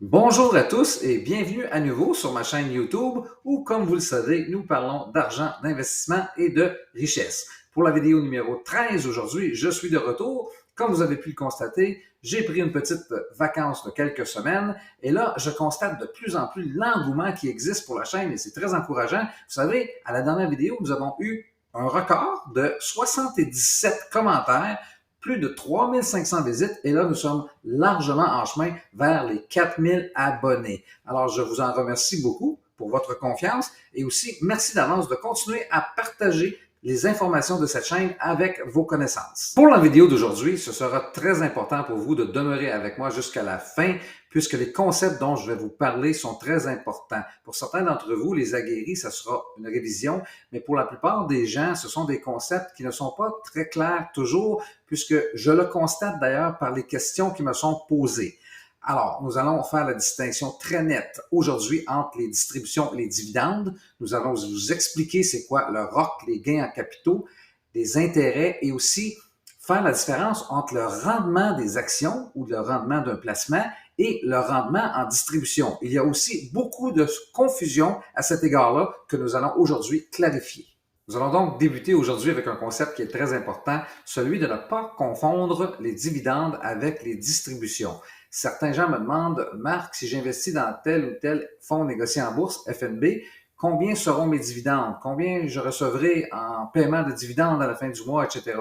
Bonjour à tous et bienvenue à nouveau sur ma chaîne YouTube où, comme vous le savez, nous parlons d'argent, d'investissement et de richesse. Pour la vidéo numéro 13 aujourd'hui, je suis de retour. Comme vous avez pu le constater, j'ai pris une petite vacance de quelques semaines et là, je constate de plus en plus l'engouement qui existe pour la chaîne et c'est très encourageant. Vous savez, à la dernière vidéo, nous avons eu un record de 77 commentaires, plus de 3500 visites et là, nous sommes largement en chemin vers les 4000 abonnés. Alors, je vous en remercie beaucoup pour votre confiance et aussi merci d'avance de continuer à partager les informations de cette chaîne avec vos connaissances. Pour la vidéo d'aujourd'hui, ce sera très important pour vous de demeurer avec moi jusqu'à la fin puisque les concepts dont je vais vous parler sont très importants. Pour certains d'entre vous, les aguerris, ça sera une révision, mais pour la plupart des gens, ce sont des concepts qui ne sont pas très clairs toujours puisque je le constate d'ailleurs par les questions qui me sont posées. Alors, nous allons faire la distinction très nette aujourd'hui entre les distributions et les dividendes. Nous allons vous expliquer c'est quoi le ROC, les gains en capitaux, les intérêts et aussi faire la différence entre le rendement des actions ou le rendement d'un placement et le rendement en distribution. Il y a aussi beaucoup de confusion à cet égard-là que nous allons aujourd'hui clarifier. Nous allons donc débuter aujourd'hui avec un concept qui est très important, celui de ne pas confondre les dividendes avec les distributions. Certains gens me demandent, Marc, si j'investis dans tel ou tel fonds négocié en bourse, FNB, combien seront mes dividendes? Combien je recevrai en paiement de dividendes à la fin du mois, etc.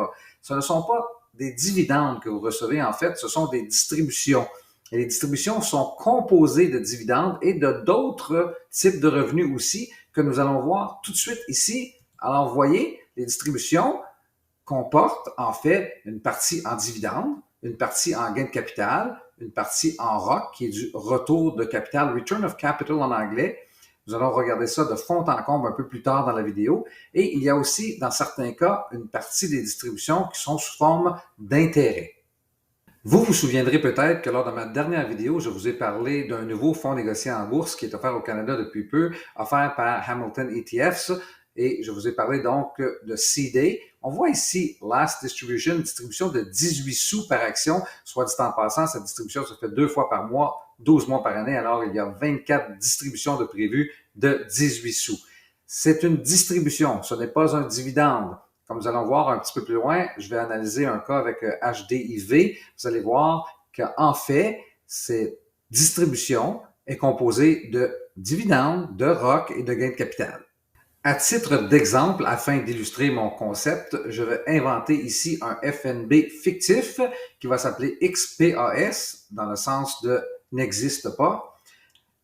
Ce ne sont pas des dividendes que vous recevez, en fait, ce sont des distributions. Et les distributions sont composées de dividendes et de d'autres types de revenus aussi que nous allons voir tout de suite ici. Alors, vous voyez, les distributions comportent en fait une partie en dividendes, une partie en gain de capital, une partie en ROC, qui est du retour de capital, Return of Capital en anglais. Nous allons regarder ça de fond en comble un peu plus tard dans la vidéo. Et il y a aussi, dans certains cas, une partie des distributions qui sont sous forme d'intérêt. Vous vous souviendrez peut-être que lors de ma dernière vidéo, je vous ai parlé d'un nouveau fonds négocié en bourse qui est offert au Canada depuis peu, offert par Hamilton ETFs, et je vous ai parlé donc de C-Day. On voit ici Last Distribution, une distribution de 18 sous par action, soit dit en passant, cette distribution se fait 2 fois par mois, 12 mois par année, alors il y a 24 distributions de prévues de 18 sous. C'est une distribution, ce n'est pas un dividende. Comme nous allons voir un petit peu plus loin, je vais analyser un cas avec HDIV. Vous allez voir qu'en fait, cette distribution est composée de dividendes, de ROC et de gains de capital. À titre d'exemple, afin d'illustrer mon concept, je vais inventer ici un FNB fictif qui va s'appeler XPAS, dans le sens de n'existe pas,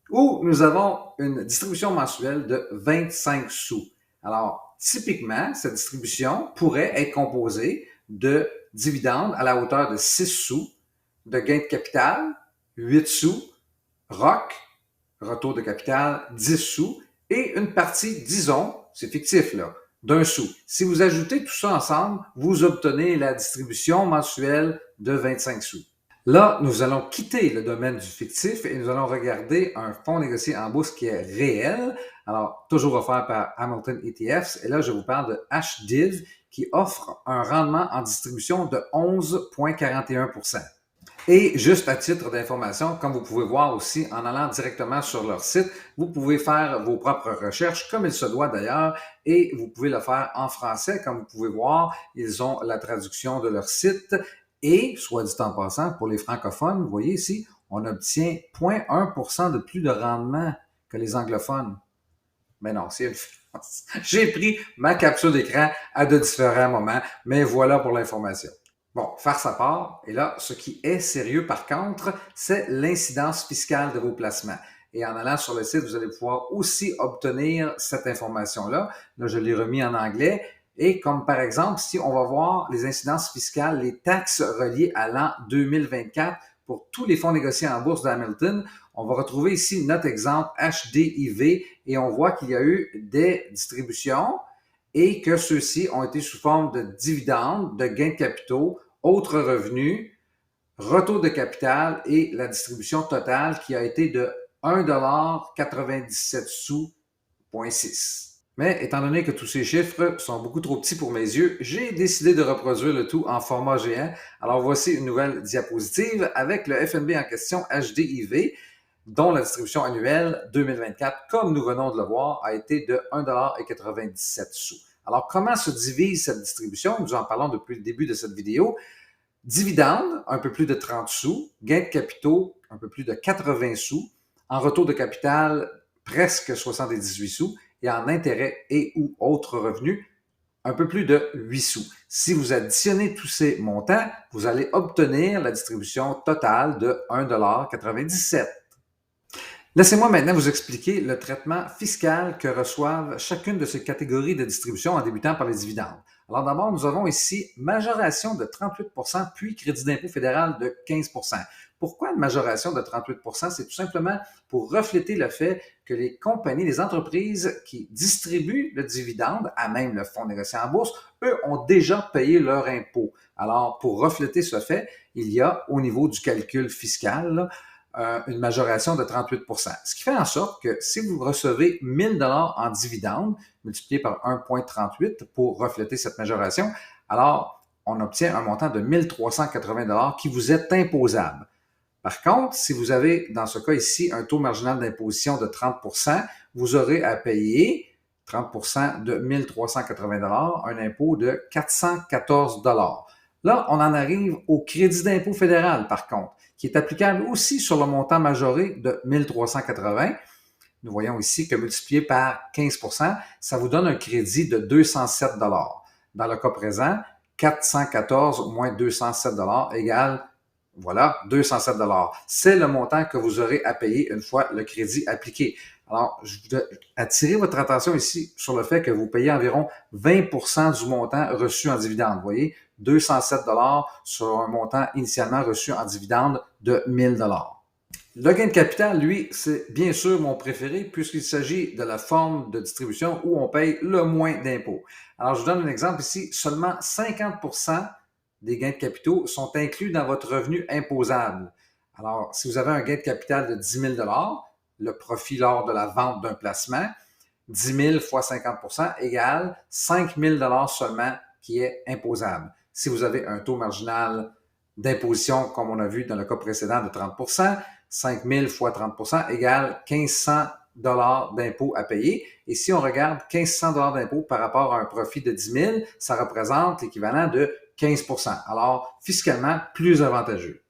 où nous avons une distribution mensuelle de 25 sous. Alors, typiquement, cette distribution pourrait être composée de dividendes à la hauteur de 6 sous, de gains de capital, 8 sous, ROC, retour de capital, 10 sous, et une partie, disons, c'est fictif là, d'un sou. Si vous ajoutez tout ça ensemble, vous obtenez la distribution mensuelle de 25 sous. Là, nous allons quitter le domaine du fictif et nous allons regarder un fonds négocié en bourse qui est réel. Alors, toujours offert par Hamilton ETFs. Et là, je vous parle de HDIV qui offre un rendement en distribution de 11,41%. Et juste à titre d'information, comme vous pouvez voir aussi en allant directement sur leur site, vous pouvez faire vos propres recherches, comme il se doit d'ailleurs, et vous pouvez le faire en français. Comme vous pouvez voir, ils ont la traduction de leur site. Et, soit dit en passant, pour les francophones, vous voyez ici, on obtient 0,1% de plus de rendement que les anglophones. Mais non, c'est une différence. J'ai pris ma capture d'écran à de différents moments, mais voilà pour l'information. Bon, farce à part, et là, ce qui est sérieux par contre, c'est l'incidence fiscale de vos placements. Et en allant sur le site, vous allez pouvoir aussi obtenir cette information-là. Là, je l'ai remis en anglais. Et comme par exemple, si on va voir les incidences fiscales, les taxes reliées à l'an 2024 pour tous les fonds négociés en bourse d'Hamilton, on va retrouver ici notre exemple HDIV et on voit qu'il y a eu des distributions et que ceux-ci ont été sous forme de dividendes, de gains de capitaux, autres revenus, retour de capital et la distribution totale qui a été de 1,97 sous,6. Mais étant donné que tous ces chiffres sont beaucoup trop petits pour mes yeux, j'ai décidé de reproduire le tout en format géant. Alors voici une nouvelle diapositive avec le FNB en question HDIV. dont la distribution annuelle 2024, comme nous venons de le voir, a été de 1,97 $. Alors, comment se divise cette distribution? Nous en parlons depuis le début de cette vidéo. Dividendes, un peu plus de 30 sous. Gains de capitaux, un peu plus de 80 sous. En retour de capital, presque 78 sous. Et en intérêts et ou autres revenus, un peu plus de 8 sous. Si vous additionnez tous ces montants, vous allez obtenir la distribution totale de 1,97 $. Laissez-moi maintenant vous expliquer le traitement fiscal que reçoivent chacune de ces catégories de distribution en débutant par les dividendes. Alors d'abord, nous avons ici majoration de 38 % puis crédit d'impôt fédéral de 15 %. Pourquoi une majoration de 38 %? C'est tout simplement pour refléter le fait que les compagnies, les entreprises qui distribuent le dividende, à même le fonds négocié en bourse, eux ont déjà payé leur impôt. Alors, pour refléter ce fait, il y a au niveau du calcul fiscal, une majoration de 38 %. Ce qui fait en sorte que si vous recevez 1 000 $ en dividendes, multiplié par 1,38 pour refléter cette majoration, alors on obtient un montant de 1 380 $ qui vous est imposable. Par contre, si vous avez, dans ce cas ici, un taux marginal d'imposition de 30 %, vous aurez à payer 30 % de 1 380 $, un impôt de 414 $. Là, on en arrive au crédit d'impôt fédéral, par contre, qui est applicable aussi sur le montant majoré de 1 380 $. Nous voyons ici que multiplié par 15 %, ça vous donne un crédit de 207 $. Dans le cas présent, 414 moins 207 $ égale, voilà, 207 $. C'est le montant que vous aurez à payer une fois le crédit appliqué. Alors, je voudrais attirer votre attention ici sur le fait que vous payez environ 20 % du montant reçu en dividende. Vous voyez, 207 $ sur un montant initialement reçu en dividende de 1 000 $. Le gain de capital, lui, c'est bien sûr mon préféré puisqu'il s'agit de la forme de distribution où on paye le moins d'impôts. Alors, je vous donne un exemple ici. Seulement 50 % des gains de capitaux sont inclus dans votre revenu imposable. Alors, si vous avez un gain de capital de 10 000 $, le profit lors de la vente d'un placement, 10 000 fois 50 % égale 5 000 $ seulement qui est imposable. Si vous avez un taux marginal d'imposition, comme on a vu dans le cas précédent, de 30 %, 5 000 fois 30 % égale 1 500 $ d'impôt à payer. Et si on regarde 1 500 $ d'impôt par rapport à un profit de 10 000, ça représente l'équivalent de 15 %. Alors, fiscalement, plus avantageux.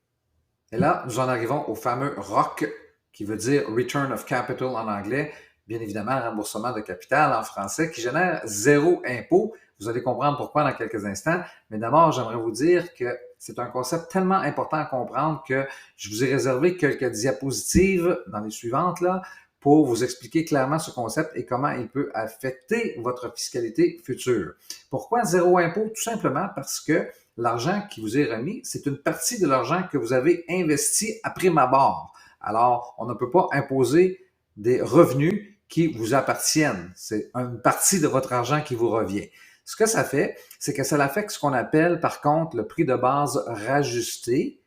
Et là, nous en arrivons au fameux ROC, qui veut dire Return of Capital en anglais, bien évidemment, remboursement de capital en français, qui génère 0 impôt. Vous allez comprendre pourquoi dans quelques instants. Mais d'abord, j'aimerais vous dire que c'est un concept tellement important à comprendre que je vous ai réservé quelques diapositives dans les suivantes là pour vous expliquer clairement ce concept et comment il peut affecter votre fiscalité future. Pourquoi 0 impôt? Tout simplement parce que l'argent qui vous est remis, c'est une partie de l'argent que vous avez investi à prime abord. Alors, on ne peut pas imposer des revenus qui vous appartiennent. C'est une partie de votre argent qui vous revient. Ce que ça fait, c'est que ça affecte ce qu'on appelle, par contre, le prix de base rajusté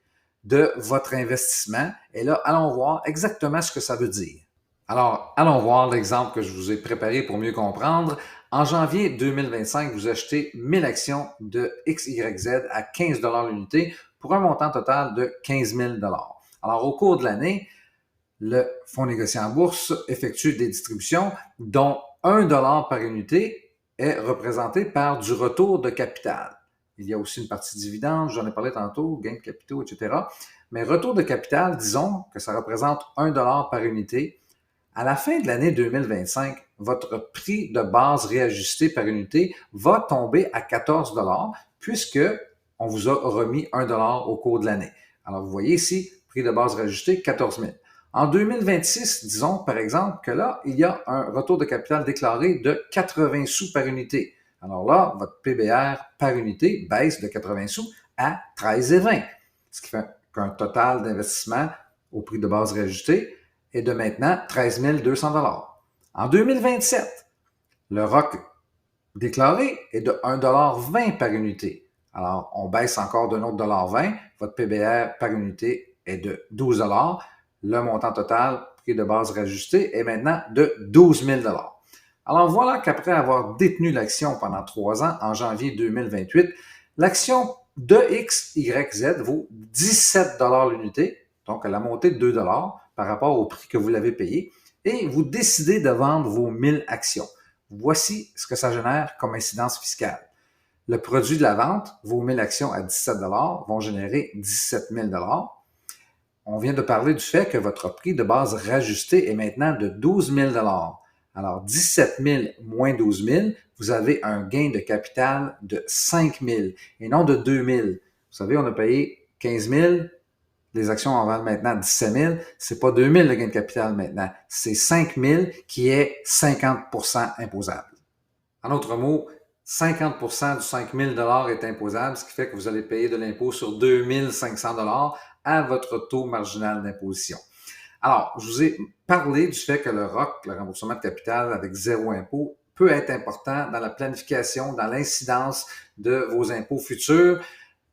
de votre investissement. Et là, allons voir exactement ce que ça veut dire. Alors, allons voir l'exemple que je vous ai préparé pour mieux comprendre. En janvier 2025, vous achetez 1000 actions de XYZ à 15 $ l'unité pour un montant total de 15 000 $. Alors, au cours de l'année, le fonds négocié en bourse effectue des distributions dont 1 $ par unité est représenté par du retour de capital. Il y a aussi une partie dividende, j'en ai parlé tantôt, gains de capitaux, etc. Mais retour de capital, disons que ça représente 1 $ par unité. À la fin de l'année 2025, votre prix de base réajusté par unité va tomber à 14 $ puisque on vous a remis 1 $ au cours de l'année. Alors, vous voyez ici, prix de base réajusté, 14 000. En 2026, disons par exemple que là, il y a un retour de capital déclaré de 80 sous par unité. Alors là, votre PBR par unité baisse de 80 sous à 13,20, ce qui fait qu'un total d'investissement au prix de base réajusté est de maintenant 13 200 $. En 2027, le ROC déclaré est de 1,20 $ par unité. Alors, on baisse encore d'un autre $1,20. Votre PBR par unité est de 12 $. Le montant total, prix de base rajusté, est maintenant de 12 000 $. Alors voilà qu'après avoir détenu l'action pendant 3 ans, en janvier 2028, l'action de XYZ vaut 17 $ l'unité, donc elle a monté de 2 $. par rapport au prix que vous l'avez payé et vous décidez de vendre vos 1000 actions. Voici ce que ça génère comme incidence fiscale. Le produit de la vente, vos 1000 actions à 17 vont générer 17 000 On vient de parler du fait que votre prix de base rajusté est maintenant de 12 000 Alors, 17 000 moins 12 000, vous avez un gain de capital de 5 000 et non de 2 000. Vous savez, on a payé 15 000, les actions en valent maintenant 17 000. C'est pas 2 000 le gain de capital maintenant, c'est 5 000 qui est 50% imposable. En d'autres mots, 50% du 5 000 est imposable, ce qui fait que vous allez payer de l'impôt sur 2 500 à votre taux marginal d'imposition. Alors, je vous ai parlé du fait que le ROC, le remboursement de capital avec zéro impôt, peut être important dans la planification, dans l'incidence de vos impôts futurs.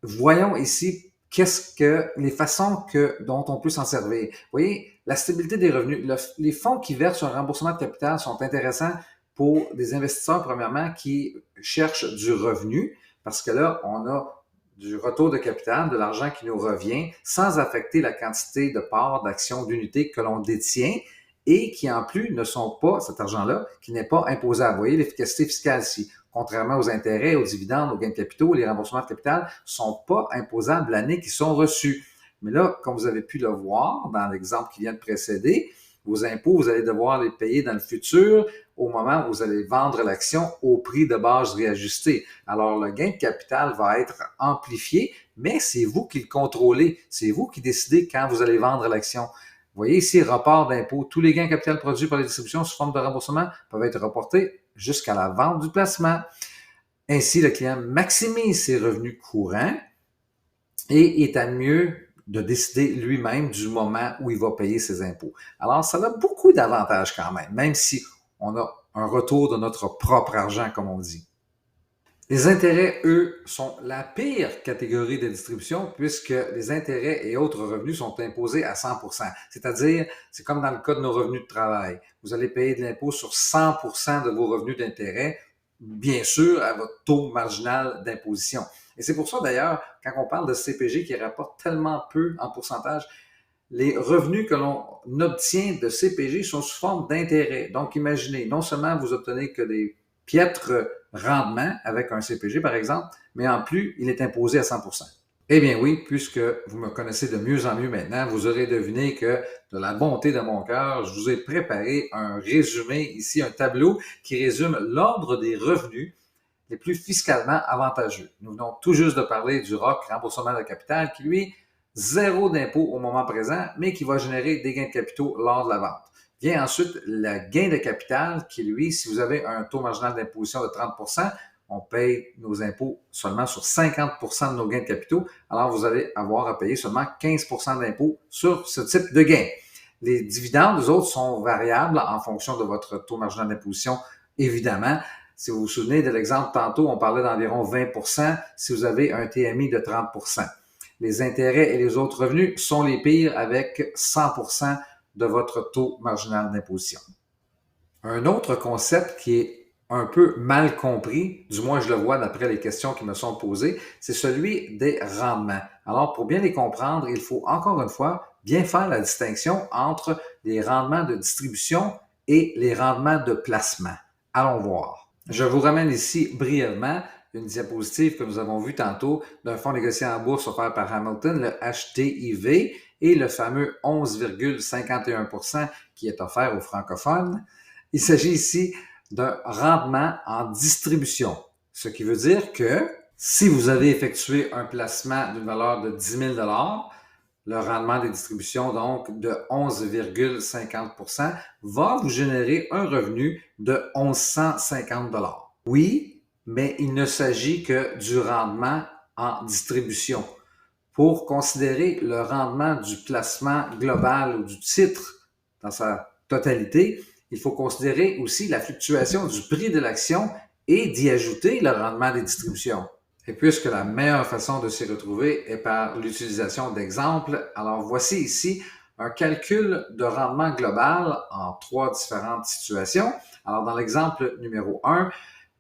Voyons ici les façons dont on peut s'en servir. Vous voyez, la stabilité des revenus, les fonds qui versent un remboursement de capital sont intéressants pour des investisseurs, premièrement, qui cherchent du revenu, parce que là, on a du retour de capital, de l'argent qui nous revient, sans affecter la quantité de parts, d'actions, d'unités que l'on détient et qui, en plus, ne sont pas, cet argent-là, qui n'est pas imposable. Vous voyez l'efficacité fiscale ici. Contrairement aux intérêts, aux dividendes, aux gains de capitaux, les remboursements de capital ne sont pas imposables l'année qui sont reçus. Mais là, comme vous avez pu le voir dans l'exemple qui vient de précéder, vos impôts, vous allez devoir les payer dans le futur au moment où vous allez vendre l'action au prix de base réajusté. Alors, le gain de capital va être amplifié, mais c'est vous qui le contrôlez. C'est vous qui décidez quand vous allez vendre l'action. Vous voyez ici, report d'impôt. Tous les gains de capital produits par les distributions sous forme de remboursement peuvent être reportés jusqu'à la vente du placement. Ainsi, le client maximise ses revenus courants et est à mieux de décider lui-même du moment où il va payer ses impôts. Alors, ça a beaucoup d'avantages quand même si on a un retour de notre propre argent, comme on dit. Les intérêts, eux, sont la pire catégorie de distribution puisque les intérêts et autres revenus sont imposés à 100%. C'est-à-dire, c'est comme dans le cas de nos revenus de travail. Vous allez payer de l'impôt sur 100% de vos revenus d'intérêt, bien sûr, à votre taux marginal d'imposition. Et c'est pour ça, d'ailleurs, quand on parle de CPG qui rapporte tellement peu en pourcentage, les revenus que l'on obtient de CPG sont sous forme d'intérêt. Donc, imaginez, non seulement vous obtenez que des piètres rendements avec un CPG, par exemple, mais en plus, il est imposé à 100%. Eh bien oui, puisque vous me connaissez de mieux en mieux maintenant, vous aurez deviné que de la bonté de mon cœur, je vous ai préparé un résumé ici, un tableau qui résume l'ordre des revenus les plus fiscalement avantageux. Nous venons tout juste de parler du ROC, remboursement de capital, qui lui, zéro d'impôt au moment présent, mais qui va générer des gains de capitaux lors de la vente. Vient ensuite le gain de capital, qui lui, si vous avez un taux marginal d'imposition de 30%, on paye nos impôts seulement sur 50% de nos gains de capitaux, alors vous allez avoir à payer seulement 15% d'impôts sur ce type de gain. Les dividendes, eux autres, sont variables en fonction de votre taux marginal d'imposition, évidemment. Si vous vous souvenez de l'exemple tantôt, on parlait d'environ 20% si vous avez un TMI de 30%. Les intérêts et les autres revenus sont les pires avec 100% de votre taux marginal d'imposition. Un autre concept qui est un peu mal compris, du moins je le vois d'après les questions qui me sont posées, c'est celui des rendements. Alors, pour bien les comprendre, il faut encore une fois bien faire la distinction entre les rendements de distribution et les rendements de placement. Allons voir. Je vous ramène ici brièvement une diapositive que nous avons vue tantôt d'un fonds négocié en bourse offert par Hamilton, le HTIV, et le fameux 11,51% qui est offert aux francophones. Il s'agit ici d'un rendement en distribution, ce qui veut dire que si vous avez effectué un placement d'une valeur de 10 000 le rendement des distributions, donc de 11,50%, va vous générer un revenu de 1 150 $. Oui, mais il ne s'agit que du rendement en distribution. Pour considérer le rendement du placement global ou du titre dans sa totalité, il faut considérer aussi la fluctuation du prix de l'action et d'y ajouter le rendement des distributions. Et puisque la meilleure façon de s'y retrouver est par l'utilisation d'exemples, alors voici ici un calcul de rendement global en 3 différentes situations. Alors dans l'exemple numéro 1,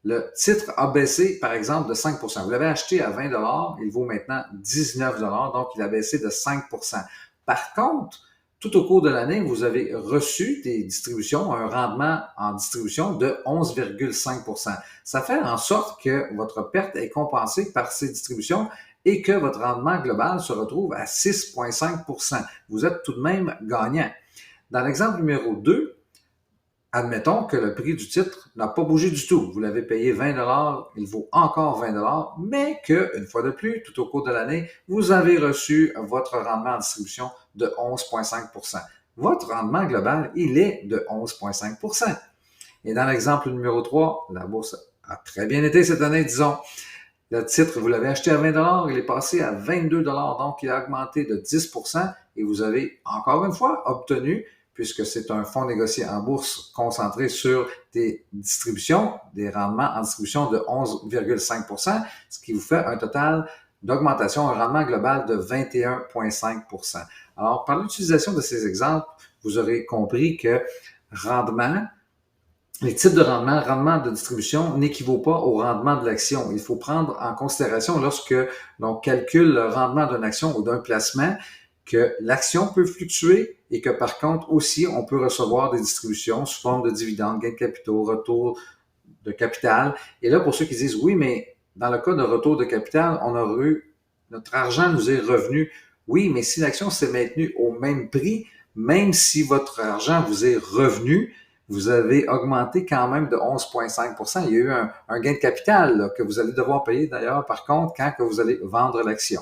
le titre a baissé par exemple de 5%. Vous l'avez acheté à 20 $, il vaut maintenant 19 $, donc il a baissé de 5%. Par contre, tout au cours de l'année, vous avez reçu des distributions, un rendement en distribution de 11,5 %. Ça fait en sorte que votre perte est compensée par ces distributions et que votre rendement global se retrouve à 6,5 %. Vous êtes tout de même gagnant. Dans l'exemple numéro 2, admettons que le prix du titre n'a pas bougé du tout. Vous l'avez payé 20 $, il vaut encore 20 $, mais que, une fois de plus, tout au cours de l'année, vous avez reçu votre rendement en distribution de 11,5 %. Votre rendement global, il est de 11,5 %. Et dans l'exemple numéro 3, la bourse a très bien été cette année, disons. Le titre, vous l'avez acheté à 20 $, il est passé à 22 $, donc il a augmenté de 10 % et vous avez, encore une fois, obtenu, puisque c'est un fonds négocié en bourse concentré sur des distributions, des rendements en distribution de 11,5 %, ce qui vous fait un total d'augmentation, un rendement global de 21,5 %. Alors, par l'utilisation de ces exemples, vous aurez compris que rendement, les types de rendement de distribution n'équivaut pas au rendement de l'action. Il faut prendre en considération lorsque l'on calcule le rendement d'une action ou d'un placement que l'action peut fluctuer et que par contre aussi on peut recevoir des distributions sous forme de dividendes, gains de capitaux, retour de capital. Et là, pour ceux qui disent oui, mais dans le cas de retour de capital, on a eu notre argent nous est revenu. Oui, mais si l'action s'est maintenue au même prix, même si votre argent vous est revenu, vous avez augmenté quand même de 11,5 %. Il y a eu un gain de capital là, que vous allez devoir payer d'ailleurs, par contre, quand que vous allez vendre l'action.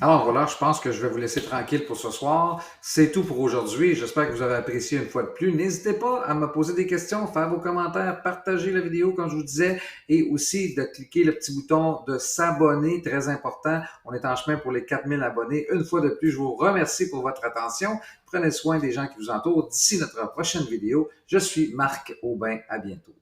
Alors voilà, je pense que je vais vous laisser tranquille pour ce soir. C'est tout pour aujourd'hui. J'espère que vous avez apprécié une fois de plus. N'hésitez pas à me poser des questions, faire vos commentaires, partager la vidéo comme je vous disais et aussi de cliquer le petit bouton de s'abonner, très important. On est en chemin pour les 4000 abonnés. Une fois de plus, je vous remercie pour votre attention. Prenez soin des gens qui vous entourent. D'ici notre prochaine vidéo, je suis Marc Aubin. À bientôt.